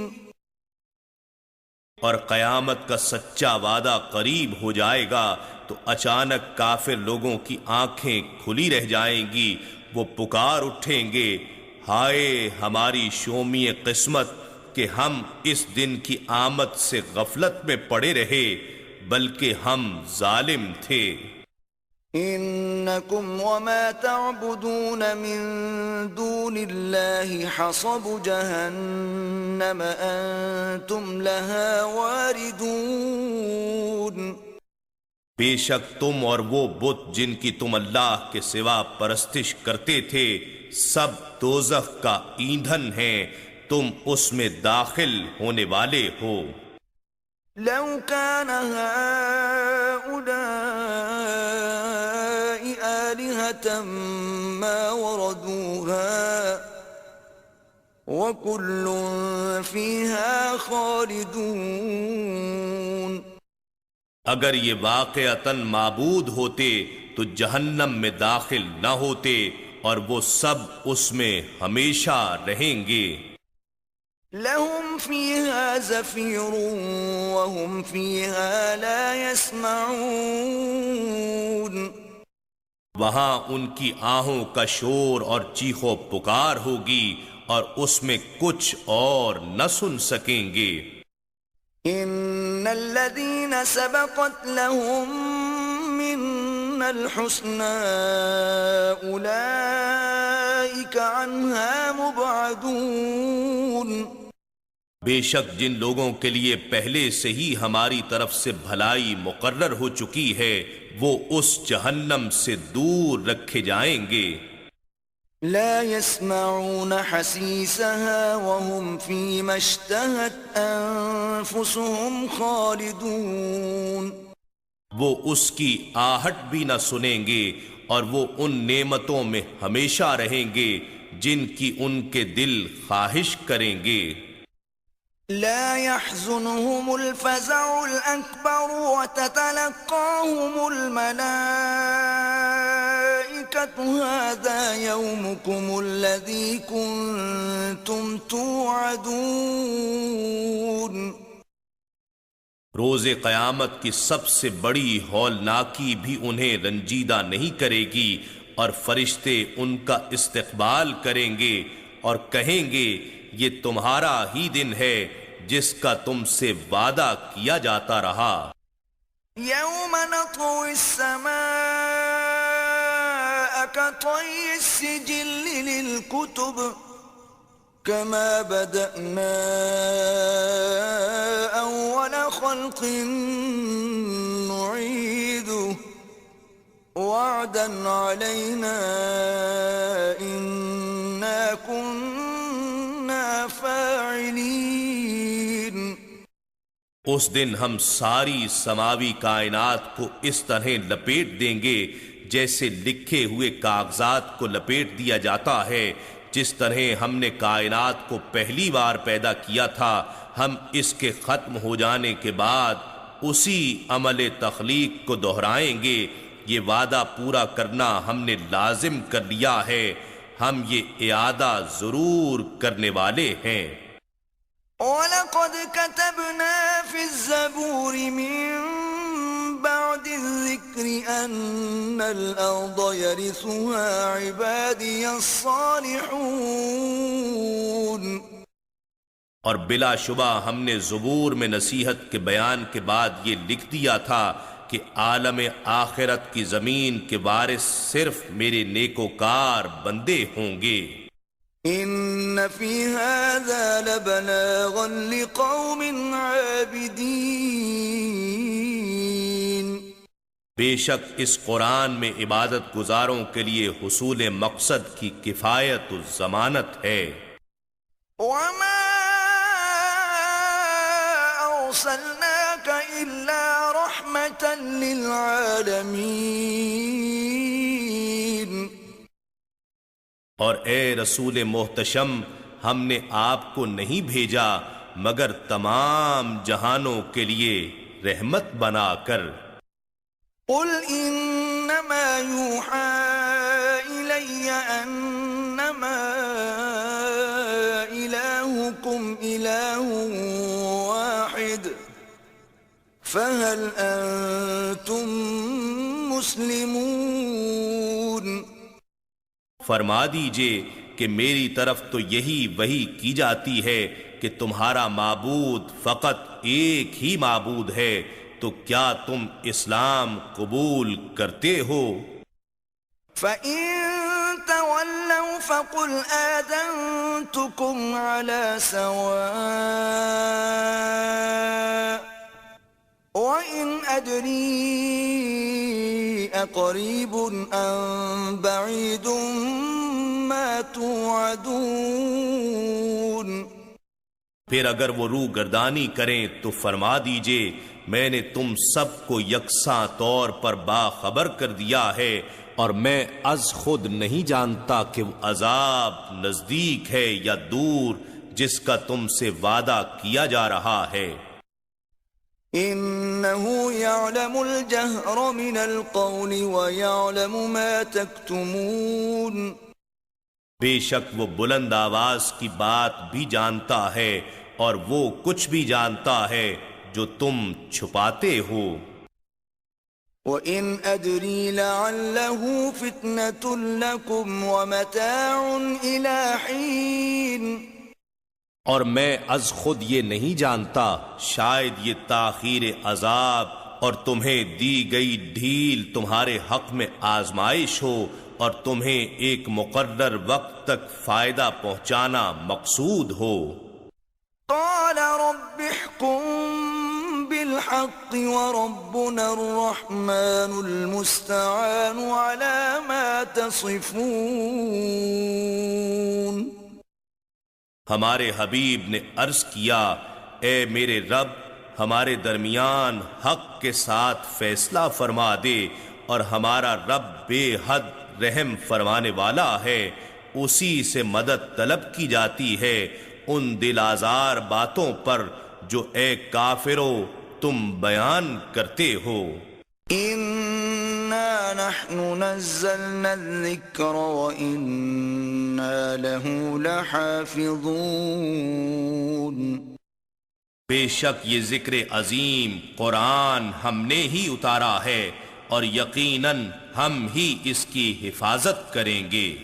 اور قیامت کا سچا وعدہ قریب ہو جائے گا تو اچانک کافر لوگوں کی آنکھیں کھلی رہ جائیں گی، وہ پکار اٹھیں گے، ہائے ہماری شومی قسمت کہ ہم اس دن کی آمد سے غفلت میں پڑے رہے بلکہ ہم ظالم تھے. انکم وما تعبدون من دون اللہ حصب جہنم انتم لها واردون. بے شک تم اور وہ بت جن کی تم اللہ کے سوا پرستش کرتے تھے سب دوزخ کا ایندھن ہیں، تم اس میں داخل ہونے والے ہو. لو كان هؤلاء آلهة ما وردوها وكل فيها خالدون. اگر یہ واقعتاً معبود ہوتے تو جہنم میں داخل نہ ہوتے اور وہ سب اس میں ہمیشہ رہیں گے. لهم فيها زفير وهم فيها لا يسمعون. وہاں ان کی آہوں کا شور اور چیخو پکار ہوگی اور اس میں کچھ اور نہ سن سکیں گے. ان الذين سبقت لهم منا الحسنى اولئك عنها مبعدون. بے شک جن لوگوں کے لیے پہلے سے ہی ہماری طرف سے بھلائی مقرر ہو چکی ہے وہ اس جہنم سے دور رکھے جائیں گے. لا يسمعون حسيسها وهم فيما اشتهت أنفسهم خالدون. وہ اس کی آہٹ بھی نہ سنیں گے اور وہ ان نعمتوں میں ہمیشہ رہیں گے جن کی ان کے دل خواہش کریں گے. لا يحزنهم الفزع الأكبر وتتلقاهم الملائكة هذا يومكم الذي كنتم توعدون. روز قیامت کی سب سے بڑی ہولناکی بھی انہیں رنجیدہ نہیں کرے گی اور فرشتے ان کا استقبال کریں گے اور کہیں گے یہ تمہارا ہی دن ہے جس کا تم سے وعدہ کیا جاتا رہا. يوم نطوي السماء كطي السجل للكتب كما بدأنا أول خلق نعيده وعدا علينا إنا كنا فاعلين. اس دن ہم ساری سماوی کائنات کو اس طرح لپیٹ دیں گے جیسے لکھے ہوئے کاغذات کو لپیٹ دیا جاتا ہے جس طرح ہم نے کائنات کو پہلی بار پیدا کیا تھا ہم اس کے ختم ہو جانے کے بعد اسی عمل تخلیق کو دہرائیں گے۔ یہ وعدہ پورا کرنا ہم نے لازم کر لیا ہے، ہم یہ اعادہ ضرور کرنے والے ہیں۔ وَلَقَدْ كَتَبْنَا فِي الزَّبُورِ مِن بَعْدِ الذِّكْرِ أَنَّ الْأَرْضَ يَرِثُهَا عِبَادِيَ الصَّالِحُونَ۔ اور بلا شبہ ہم نے زبور میں نصیحت کے بیان کے بعد یہ لکھ دیا تھا کہ عالم آخرت کی زمین کے وارث صرف میرے نیکوکار بندے ہوں گے۔ إِنَّ فِي هَذَا لَبَلَاغًا لِقَوْمٍ عَابِدِينَ۔ بے شک اس قرآن میں عبادت گزاروں کے لیے حصول مقصد کی کفایت و ضمانت ہے۔ وَمَا أَرْسَلْنَاكَ إِلَّا رَحْمَةً لِلْعَالَمِينَ۔ اور اے رسول محتشم ہم نے آپ کو نہیں بھیجا مگر تمام جہانوں کے لیے رحمت بنا کر۔ قُلْ إِنَّمَا يُوحَى إِلَيَّ أَنَّمَا إِلَٰهُكُمْ إِلَٰهٌ وَاحِدٌ فَهَلْ أَنتُم مُّسْلِمُونَ۔ فرما دیجئے کہ میری طرف تو یہی وحی کی جاتی ہے کہ تمہارا معبود فقط ایک ہی معبود ہے، تو کیا تم اسلام قبول کرتے ہو؟ فَإِن تَوَلَّوْا فَقُلْ آذَنتُكُمْ عَلَى سَوَاءٍ وَإِنْ أَدْرِي أَقَرِيبٌ أَمْ بَعِيدٌ مَا تُوعَدُونَ۔ پھر اگر وہ روح گردانی کریں تو فرما دیجئے میں نے تم سب کو یکساں طور پر باخبر کر دیا ہے، اور میں از خود نہیں جانتا کہ وہ عذاب نزدیک ہے یا دور جس کا تم سے وعدہ کیا جا رہا ہے۔ إِنَّهُ يَعْلَمُ الْجَهْرَ مِنَ الْقَوْلِ وَيَعْلَمُ مَا تَكْتُمُونَ۔ بے شک وہ بلند آواز کی بات بھی جانتا ہے اور وہ کچھ بھی جانتا ہے جو تم چھپاتے ہو۔ وَإِنْ أَدْرِي لَعَلَّهُ فِتْنَةٌ لَكُمْ وَمَتَاعٌ إِلَى حِينٍ۔ اور میں از خود یہ نہیں جانتا، شاید یہ تاخیر عذاب اور تمہیں دی گئی ڈھیل تمہارے حق میں آزمائش ہو، اور تمہیں ایک مقرر وقت تک فائدہ پہنچانا مقصود ہو۔ قال رب احكم بالحق وربنا الرحمن المستعان على ما تصفون۔ ہمارے حبیب نے عرض کیا، اے میرے رب ہمارے درمیان حق کے ساتھ فیصلہ فرما دے، اور ہمارا رب بے حد رحم فرمانے والا ہے، اسی سے مدد طلب کی جاتی ہے ان دل آزار باتوں پر جو اے کافرو تم بیان کرتے ہو۔ اِنَّا نَحْنُ نَزَّلْنَا الذِّكْرَ وَإِنَّا لَهُ لَحَافِظُونَ۔ بے شک یہ ذکر عظیم قرآن ہم نے ہی اتارا ہے، اور یقیناً ہم ہی اس کی حفاظت کریں گے۔